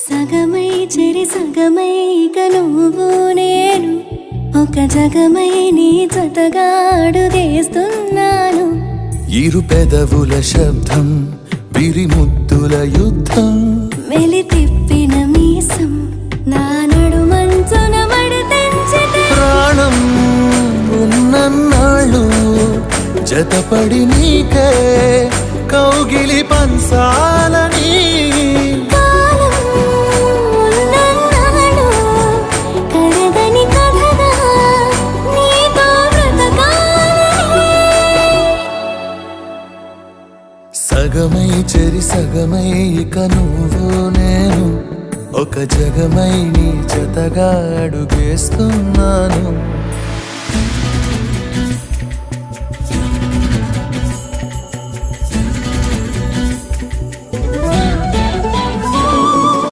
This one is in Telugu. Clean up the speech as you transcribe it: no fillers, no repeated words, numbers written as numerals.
సగమై చెరి సగమై ఇక నువ్వు నేను ఒక జగమై నీ జతగా అడుగేస్తున్నాను. ఇరు పెదవుల శబ్దం పిరిముద్దుల యుద్ధం మెలి తిప్పిన మీసం నా నడుమంచున మడతెంచితే ప్రాణం ఉన్నన్నాళ్ళు జతపడి నీకే కౌగిలి పంచాలని కాలం ఉన్నన్నాడు కరగని కథగా నీతో బ్రతకాలని. సగమై చెరి సగమై ఇక నువ్వు నేను ఒక జగమై నీ జతగా అడుగేస్తున్నాను.